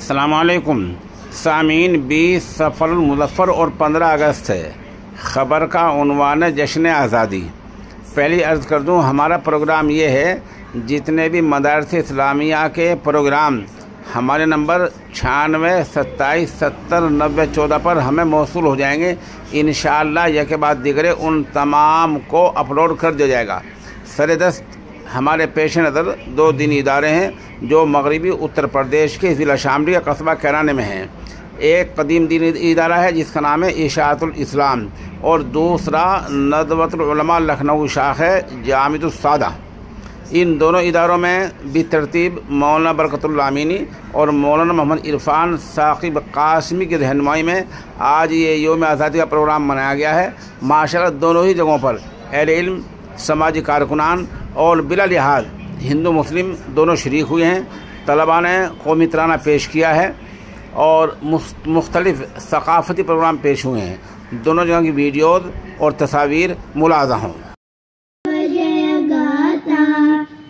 अस्सलामुअलैकुम सामीन। 20 सफ़र मुज़फ़्फ़र और 15 अगस्त है। ख़बर का उन्वान है जश्न आज़ादी। पहली अर्ज़ कर दूँ, हमारा प्रोग्राम ये है, जितने भी मदारस इस्लामिया के प्रोग्राम हमारे नंबर 96 27 70 90 14 पर हमें मौसूल हो जाएंगे। इंशाअल्लाह यह के बाद दिगरे उन तमाम को अपलोड कर दिया जाएगा। सरदस्त हमारे पेश नज़र 2 दीनी इदारे हैं जो मगरबी उत्तर प्रदेश के ज़िला शामली का कस्बा कैराने में हैं। एक कदीम दीनी इदारा है जिसका नाम है इशाअतुल इस्लाम और दूसरा नदवतुल उलमा लखनऊ शाख है जामिअतुस सादा। इन दोनों इदारों में बेतरतीब मौलाना बरकतुल्लाह अमीनी और मौलाना मोहम्मद इरफान साकिब कासमी की रहनुमाई में आज ये यौम आज़ादी का प्रोग्राम मनाया गया है। माशाअल्लाह दोनों ही जगहों पर अहले इल्म, समाजी कारकुनान और बिला लिहाज हिंदू मुस्लिम दोनों शरीक हुए हैं। तलबा ने कौमी तराना पेश किया है और मुख्तलिफ़ सकाफ़ती प्रोग्राम पेश हुए हैं। दोनों जगह की वीडियोज़ और तस्वीर मुलाज़ा हों।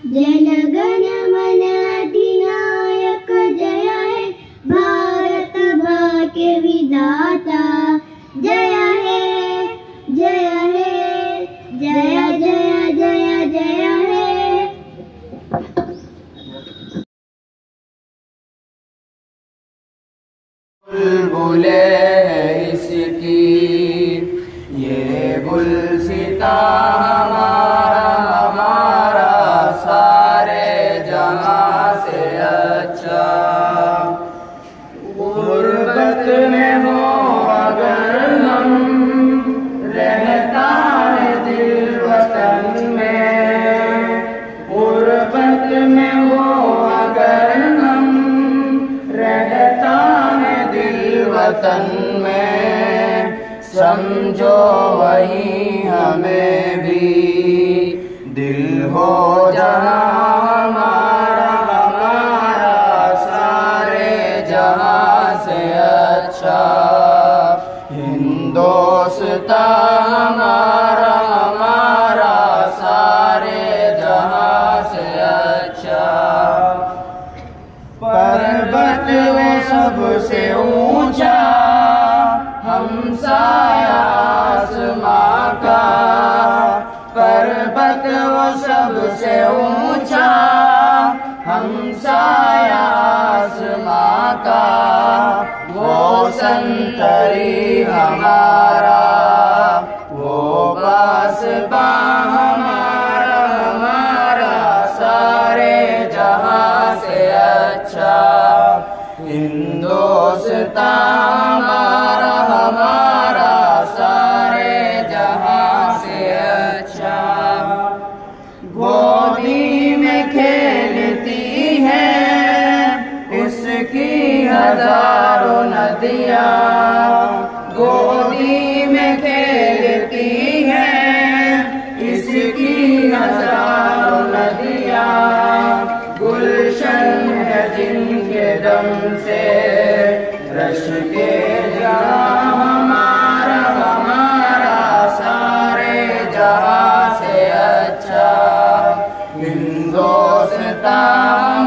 जनगण मन अधिनायक जय है भारत भाग्य विधाता जय है जय है जय जय जय जय है। बुलबुले इसकी ये गुलसिता हमारा सारे जहां से अच्छा। गुर्बत में हो अगर हम रहता है दिल वतन में, गुर्बत में हो अगर हम रहता है दिल वतन में, समझो वही हमें भी दिल हो जहाँ हमारा सारे जहाँ से अच्छा। हिंदोस्तां हमारा सारे जहाँ से अच्छा। पर्वत वो सबसे ऊंचा हमसाया आसमां का, पर्वत वो सबसे ऊंचा हमसाया आसमां का। वो संतरी हमारा वो पासबां हमारा सारे जहां से अच्छा। हिंदोस्तां हमारा सारे जहां से अच्छा। गोदी में खेलती है उसकी हजारों नदियाँ, गोदी में खेलती है इसकी हजारों नदियाँ। गुलशन है जिनके दम से रश के जहाँ हमारा सारे जहाँ से अच्छा। हिंदोस्तां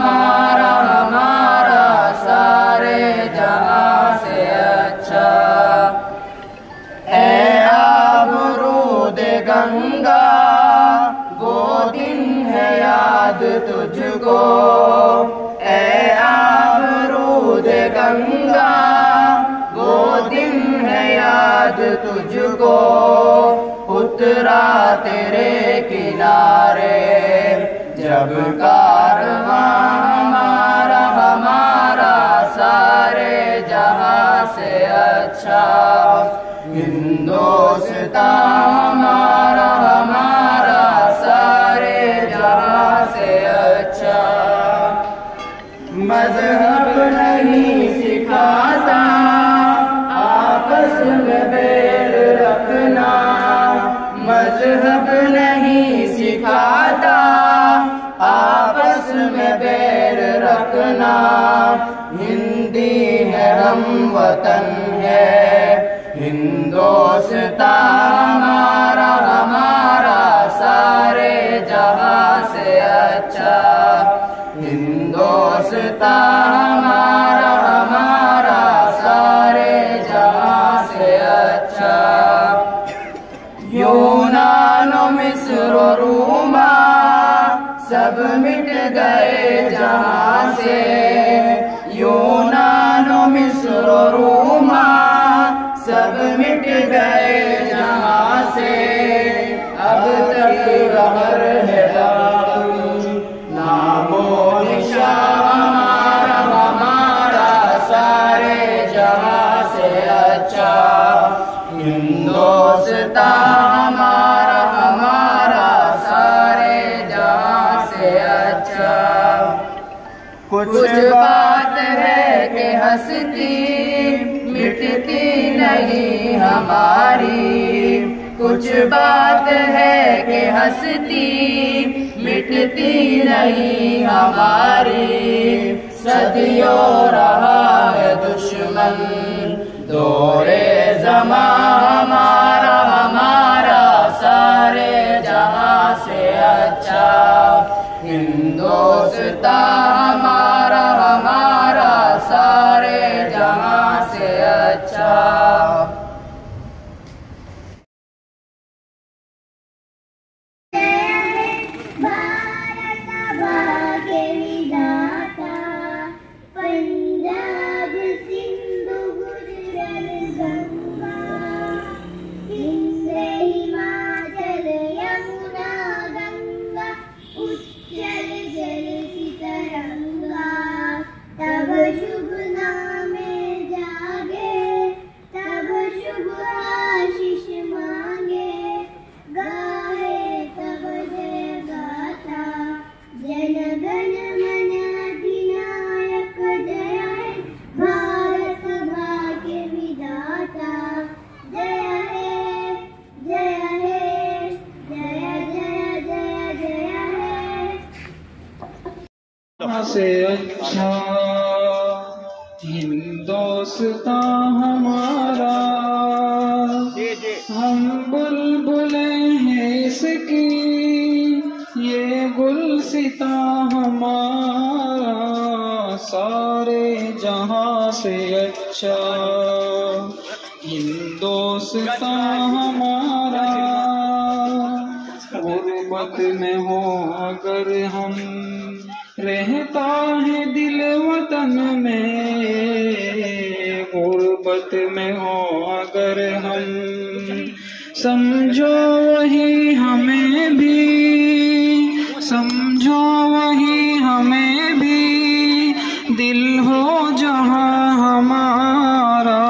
हमारा सारे जहाँ से अच्छा। ऐ आबरूद गंगा वो दिन है याद तुझको, ऐ आबरूद गंगा वो दिन है याद तुझको। उतरा तेरे किनारे जब कारवां हमारा सारे जहां से अच्छा। हिंदोस्तां हमारा सारे जहां से अच्छा। मजहब नहीं सिखाता आपस में बैर रखना, मजहब नहीं सिखाता आपस में बैर रखना। हिंदी है हम वतन है हिंदोस्तां हमारा सारे जहां से अच्छा। हिंदोस्तां हमारा अच्छा, हिंदुस्तान हमारा हमारा सारे जहां से अच्छा। कुछ बात है कि हंसती मिटती नहीं हमारी, कुछ बात है कि हंसती मिटती नहीं हमारी। सदियों रहा है दुश्मन दौरे ज़मां हमारा हमारा सारे जहां से अच्छा, हिंदुस्तान हमारा हमारा सारे जहां से अच्छा। पंजाब सिंधु गुजरात गंगा, हिंद हिमाचल यमुना गंगा, उच्चल जल की तरंगा। तब शुभ नामे जागे, तब शुभ आशीष मांगे, गाए तब जय गाथा। जन गण मन अधिनायक जय है, भारत भाग्य विधाता। जय है जय है जय जय जय जय है। से अच्छा हिंदुस्तान हमारा, हम बुलबुलें हैं इसकी, ये गुलसिता हमारा सारे जहां से अच्छा। हिंदुस्तान हमारा गुर्बत में हो अगर हम, रहता है दिल वतन में। गुर्बत में हो अगर हम, समझो वही हमें भी, समझो वही हमें भी, दिल हो जहां हमारा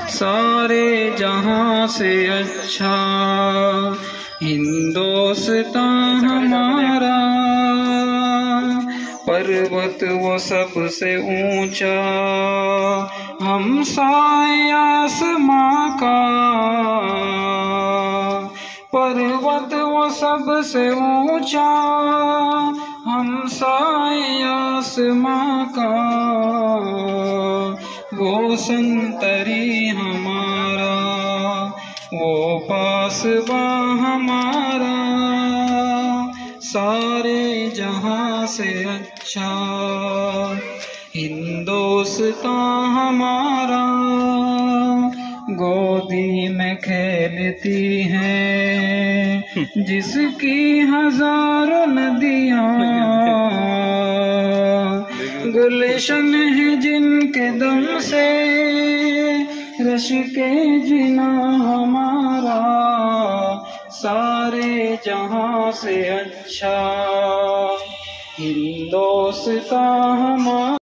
सारे जहां से अच्छा। हिंदुस्तान हमारा पर्वत वो सबसे ऊंचा, हमसाए आसमां का। पर्वत वो सबसे ऊंचा, हमसाए आसमां का। वो संतरी हमारा, वो पासबा हमारा सारे जहां से अच्छा। हिंदुस्तान हमारा गोदी में खेलती है जिसकी हजारों नदियां, गुलशन है जिनके दम से रश के जिना हमारा सारे जहां से अच्छा। हिंदुस्तान हमारा